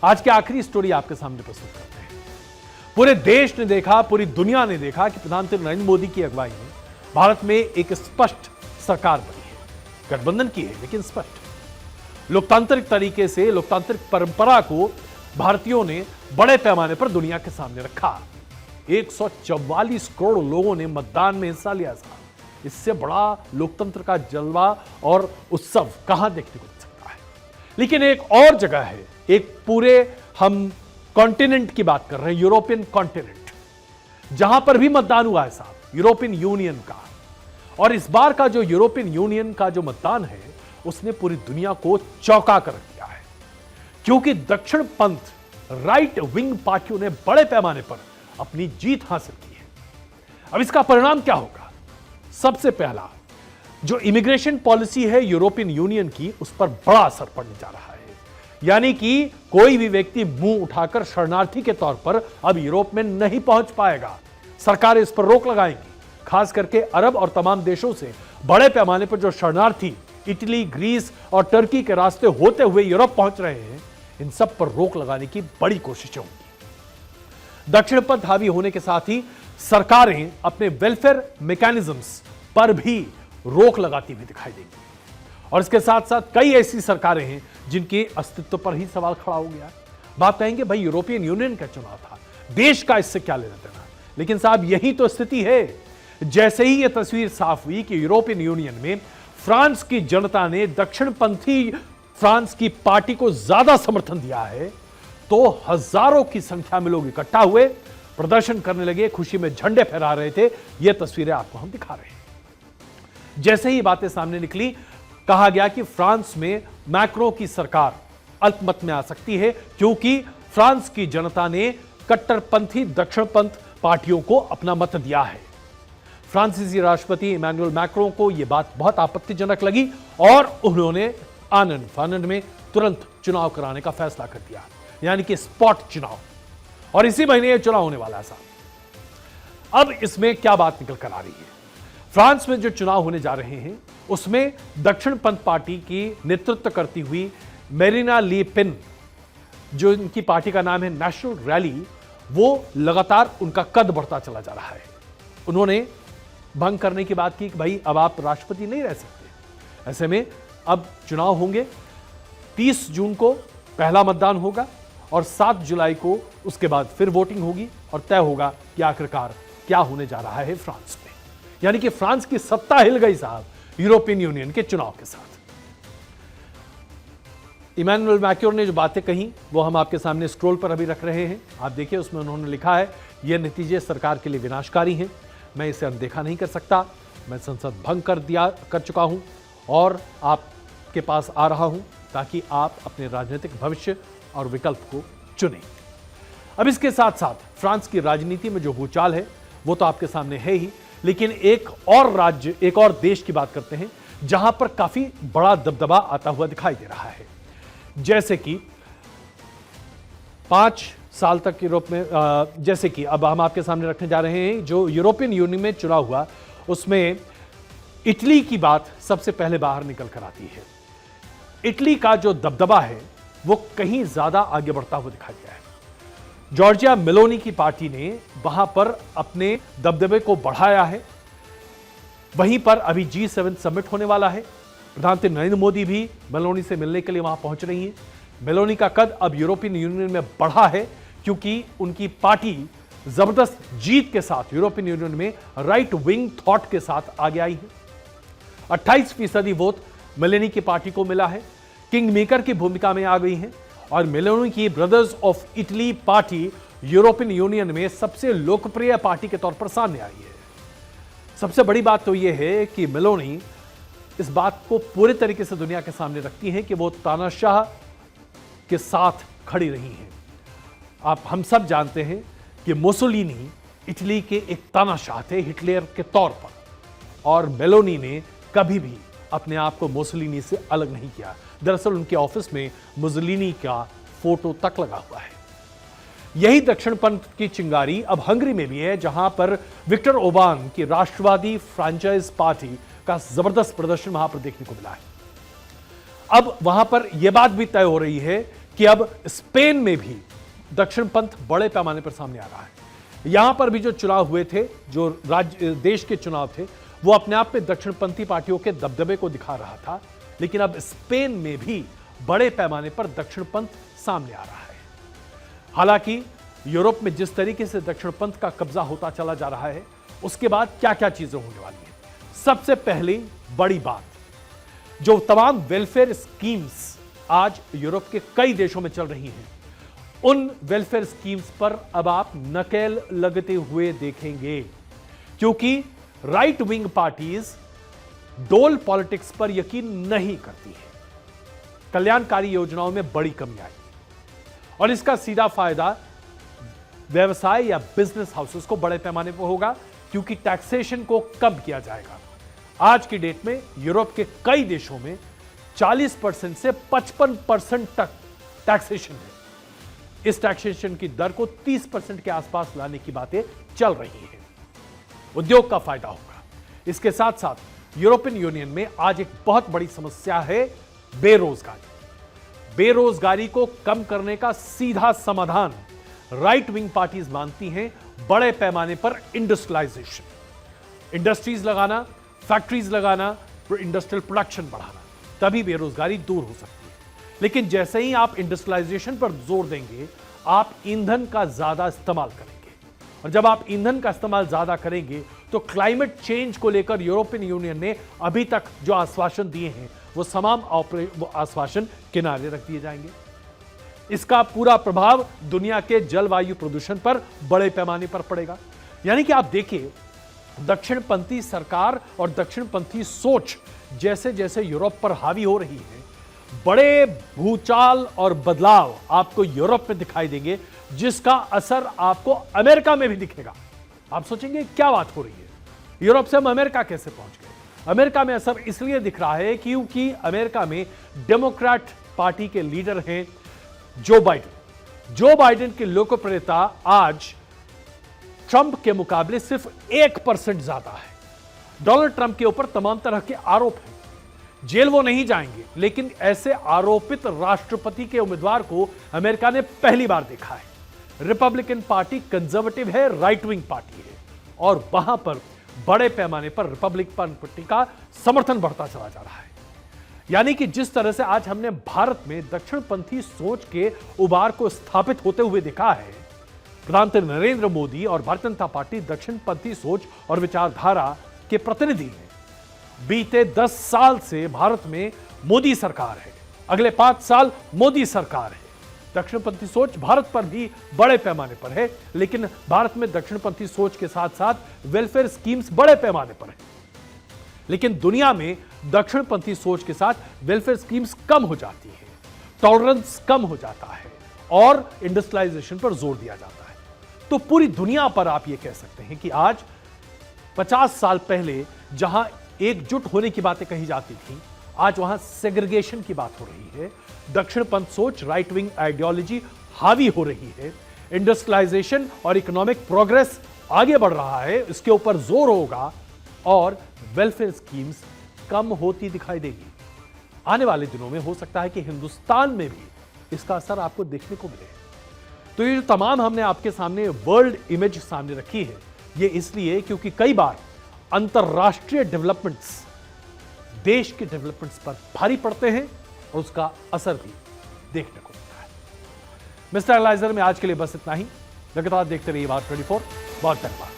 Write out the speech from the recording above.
आज की आखिरी स्टोरी आपके सामने प्रस्तुत करते हैं। पूरे देश ने देखा, पूरी दुनिया ने देखा कि प्रधानमंत्री नरेंद्र मोदी की अगुवाई में भारत में एक स्पष्ट सरकार बनी है। गठबंधन की है लेकिन स्पष्ट। लोकतांत्रिक तरीके से, लोकतांत्रिक परंपरा को भारतीयों ने बड़े पैमाने पर दुनिया के सामने रखा। 144 करोड़ लोगों ने मतदान में हिस्सा लिया था। इससे बड़ा लोकतंत्र का जलवा और उत्सव कहां देखने को मिल सकता है। लेकिन एक और जगह है, एक पूरे हम कॉन्टिनेंट की बात कर रहे हैं, यूरोपियन कॉन्टिनेंट, जहां पर भी मतदान हुआ है साहब, यूरोपियन यूनियन का। और इस बार का जो यूरोपियन यूनियन का जो मतदान है, उसने पूरी दुनिया को चौंका कर रख दिया है, क्योंकि दक्षिण पंथ राइट विंग पार्टियों ने बड़े पैमाने पर अपनी जीत हासिल की है। अब इसका परिणाम क्या होगा? सबसे पहला, जो इमिग्रेशन पॉलिसी है यूरोपियन यूनियन की, उस पर बड़ा असर पड़ने जा रहा है। यानी कि कोई भी व्यक्ति मुंह उठाकर शरणार्थी के तौर पर अब यूरोप में नहीं पहुंच पाएगा। सरकारें इस पर रोक लगाएंगी। खास करके अरब और तमाम देशों से बड़े पैमाने पर जो शरणार्थी इटली, ग्रीस और टर्की के रास्ते होते हुए यूरोप पहुंच रहे हैं, इन सब पर रोक लगाने की बड़ी कोशिशें होंगी। दक्षिण पंथ हावी होने के साथ ही सरकारें अपने वेलफेयर मैकेनिज्म्स पर भी रोक लगाती हुई दिखाई देंगी। और इसके साथ साथ कई ऐसी सरकारें हैं जिनके अस्तित्व पर ही सवाल खड़ा हो गया है। बात कहेंगे भाई यूरोपियन यूनियन का चुनाव था, देश का इससे क्या लेना देना। लेकिन साहब यही तो स्थिति है। जैसे ही यह तस्वीर साफ हुई कि यूरोपियन यूनियन में फ्रांस की जनता ने दक्षिणपंथी फ्रांस की पार्टी को ज्यादा समर्थन दिया है, तो हजारों की संख्या में लोग इकट्ठा हुए, प्रदर्शन करने लगे, खुशी में झंडे फहरा रहे थे। यह तस्वीरें आपको हम दिखा रहे हैं। जैसे ही बातें सामने निकली, कहा गया कि फ्रांस में मैक्रों की सरकार अल्पमत में आ सकती है, क्योंकि फ्रांस की जनता ने कट्टरपंथी दक्षिणपंथ पार्टियों को अपना मत दिया है। फ्रांसीसी राष्ट्रपति इमैनुअल मैक्रों को यह बात बहुत आपत्तिजनक लगी और उन्होंने आनंद फानंद में तुरंत चुनाव कराने का फैसला कर दिया, यानी कि स्पॉट चुनाव। और इसी महीने यह चुनाव होने वाला है साहब। अब इसमें क्या बात निकल कर आ रही है? फ्रांस में जो चुनाव होने जा रहे हैं, उसमें दक्षिणपंथ पार्टी की नेतृत्व करती हुई मेरीना ली पेन, जो इनकी पार्टी का नाम है नेशनल रैली, वो लगातार उनका कद बढ़ता चला जा रहा है। उन्होंने भंग करने की बात की कि भाई अब आप राष्ट्रपति नहीं रह सकते। ऐसे में अब चुनाव होंगे, 30 जून को पहला मतदान होगा और 7 जुलाई को उसके बाद फिर वोटिंग होगी और तय होगा कि आखिरकार क्या होने जा रहा है फ्रांस में। यानी कि फ्रांस की सत्ता हिल गई साहब यूरोपियन यूनियन के चुनाव के साथ। इमैनुअल मैक्रों ने जो बातें कही वो हम आपके सामने स्क्रॉल पर अभी रख रहे हैं। आप देखिए, उसमें उन्होंने लिखा है, ये नतीजे सरकार के लिए विनाशकारी हैं, मैं इसे अनदेखा नहीं कर सकता, मैं संसद भंग कर चुका हूं और आपके पास आ रहा हूं ताकि आप अपने राजनीतिक भविष्य और विकल्प को चुनें। अब इसके साथ साथ फ्रांस की राजनीति में जो भूचाल है वो तो आपके सामने है ही, लेकिन एक और राज्य, एक और देश की बात करते हैं जहां पर काफी बड़ा दबदबा आता हुआ दिखाई दे रहा है। जैसे कि 5 साल तक यूरोप में, जैसे कि अब हम आपके सामने रखने जा रहे हैं, जो यूरोपियन यूनियन में चुनाव हुआ उसमें इटली की बात सबसे पहले बाहर निकल कर आती है। इटली का जो दबदबा है वो कहीं ज्यादा आगे बढ़ता हुआ दिखाई दिया है। जॉर्जिया मेलोनी की पार्टी ने वहां पर अपने दबदबे को बढ़ाया है। वहीं पर अभी G7 समिट होने वाला है। प्रधानमंत्री नरेंद्र मोदी भी मेलोनी से मिलने के लिए वहां पहुंच रही हैं। मेलोनी का कद अब यूरोपियन यूनियन में बढ़ा है, क्योंकि उनकी पार्टी जबरदस्त जीत के साथ यूरोपियन यूनियन में राइट विंग थॉट के साथ आगे आई है। 28% वोट मेलोनी की पार्टी को मिला है। किंग मेकर की भूमिका में आ गई है और मेलोनी की brothers of Italy party European union में सबसे लोकप्रिय पार्टी के तौर पर सामने आई है। सबसे बड़ी बात तो यह है कि मेलोनी इस बात को पूरे तरीके से दुनिया के सामने रखती हैं कि वो तानाशाह के साथ खड़ी रही हैं। हम सब जानते हैं कि मुसोलिनी इटली के एक तानाशाह थे हिटलर के तौर पर, और मेलोनी ने कभी भी अपने आप को मुसोलिनी से अलग नहीं किया। दरअसल उनके ऑफिस में मुसोलिनी का फोटो तक लगा हुआ है। यही दक्षिणपंथ की चिंगारी अब हंगरी में भी है, जहां पर विक्टर ओबान की राष्ट्रवादी फ्रांचाइज पार्टी का जबरदस्त प्रदर्शन वहां पर देखने को मिला है। अब वहां पर यह बात भी तय हो रही है कि अब स्पेन में भी दक्षिण पंथ बड़े पैमाने पर सामने आ रहा है। यहां पर भी जो चुनाव हुए थे, जो देश के चुनाव थे, वो अपने आप में दक्षिणपंथी पार्टियों के दबदबे को दिखा रहा था, लेकिन अब स्पेन में भी बड़े पैमाने पर दक्षिणपंथ सामने आ रहा है। हालांकि यूरोप में जिस तरीके से दक्षिणपंथ का कब्जा होता चला जा रहा है, उसके बाद क्या क्या चीजें होने वाली हैं। सबसे पहली बड़ी बात, जो तमाम वेलफेयर स्कीम्स आज यूरोप के कई देशों में चल रही हैं, उन वेलफेयर स्कीम्स पर अब आप नकेल लगते हुए देखेंगे, क्योंकि राइट विंग पार्टीज डोल पॉलिटिक्स पर यकीन नहीं करती है। कल्याणकारी योजनाओं में बड़ी कमी आई और इसका सीधा फायदा व्यवसाय या बिजनेस हाउसेस को बड़े पैमाने पर होगा, क्योंकि टैक्सेशन को कम किया जाएगा। आज की डेट में यूरोप के कई देशों में 40% से 55% तक टैक्सेशन है। इस टैक्सेशन की दर को 30% के आसपास लाने की बातें चल रही हैं। उद्योग का फायदा होगा। इसके साथ साथ यूरोपियन यूनियन में आज एक बहुत बड़ी समस्या है बेरोजगारी। बेरोजगारी को कम करने का सीधा समाधान राइट विंग पार्टीज मानती हैं बड़े पैमाने पर इंडस्ट्रियलाइजेशन, इंडस्ट्रीज लगाना, फैक्ट्रीज लगाना, इंडस्ट्रियल प्रोडक्शन बढ़ाना, तभी बेरोजगारी दूर हो सकती है। लेकिन जैसे ही आप इंडस्ट्रियलाइजेशन पर जोर देंगे, आप ईंधन का ज्यादा इस्तेमाल करेंगे, और जब आप ईंधन का इस्तेमाल ज्यादा करेंगे तो क्लाइमेट चेंज को लेकर यूरोपियन यूनियन ने अभी तक जो आश्वासन दिए हैं, वो तमाम आश्वासन किनारे रख दिए जाएंगे। इसका पूरा प्रभाव दुनिया के जलवायु प्रदूषण पर बड़े पैमाने पर पड़ेगा। यानी कि आप देखिए, दक्षिणपंथी सरकार और दक्षिणपंथी सोच जैसे जैसे यूरोप पर हावी हो रही है, बड़े भूचाल और बदलाव आपको यूरोप में दिखाई देंगे, जिसका असर आपको अमेरिका में भी दिखेगा। आप सोचेंगे क्या बात हो रही है, यूरोप से हम अमेरिका कैसे पहुंच गए? अमेरिका में असर इसलिए दिख रहा है क्योंकि अमेरिका में डेमोक्रेट पार्टी के लीडर हैं जो बाइडेन। जो बाइडेन की लोकप्रियता आज ट्रंप के मुकाबले सिर्फ 1% ज्यादा है। डोनाल्ड ट्रंप के ऊपर तमाम तरह के आरोप हैं, जेल वो नहीं जाएंगे, लेकिन ऐसे आरोपित राष्ट्रपति के उम्मीदवार को अमेरिका ने पहली बार देखा है। रिपब्लिकन पार्टी कंजर्वेटिव है, राइट विंग पार्टी है, और वहां पर बड़े पैमाने पर रिपब्लिकन पार्टी का समर्थन बढ़ता चला जा रहा है। यानी कि जिस तरह से आज हमने भारत में दक्षिणपंथी सोच के उबार को स्थापित होते हुए देखा है, प्रधानमंत्री नरेंद्र मोदी और भारतीय जनता पार्टी दक्षिणपंथी सोच और विचारधारा के प्रतिनिधि हैं। बीते 10 साल से भारत में मोदी सरकार है, अगले 5 साल मोदी सरकार है। दक्षिणपंथी सोच भारत पर भी बड़े पैमाने पर है, लेकिन भारत में दक्षिणपंथी सोच के साथ साथ वेलफेयर स्कीम्स बड़े पैमाने पर है। लेकिन दुनिया में दक्षिणपंथी सोच के साथ वेलफेयर स्कीम्स कम हो जाती है, टॉलरेंस कम हो जाता है और इंडस्ट्रियलाइजेशन पर जोर दिया जाता है। तो पूरी दुनिया पर आप ये कह सकते हैं कि आज 50 साल पहले जहां एकजुट होने की बातें कही जाती थी, आज वहां सेग्रीगेशन की बात हो रही है। दक्षिणपंथ सोच, राइट विंग आइडियोलॉजी हावी हो रही है। इंडस्ट्रियलाइजेशन और इकोनॉमिक प्रोग्रेस आगे बढ़ रहा है, इसके ऊपर जोर होगा और वेलफेयर स्कीम्स कम होती दिखाई देगी। आने वाले दिनों में हो सकता है कि हिंदुस्तान में भी इसका असर आपको देखने को मिले। तो ये जो तमाम हमने आपके सामने वर्ल्ड इमेज सामने रखी है, ये इसलिए क्योंकि कई बार अंतरराष्ट्रीय डेवलपमेंट्स देश के डेवलपमेंट्स पर भारी पड़ते हैं और उसका असर भी देखने को मिलता है। मिस्टर एनालाइजर में आज के लिए बस इतना ही। लगातार देखते रहिए बात 24। बहुत धन्यवाद।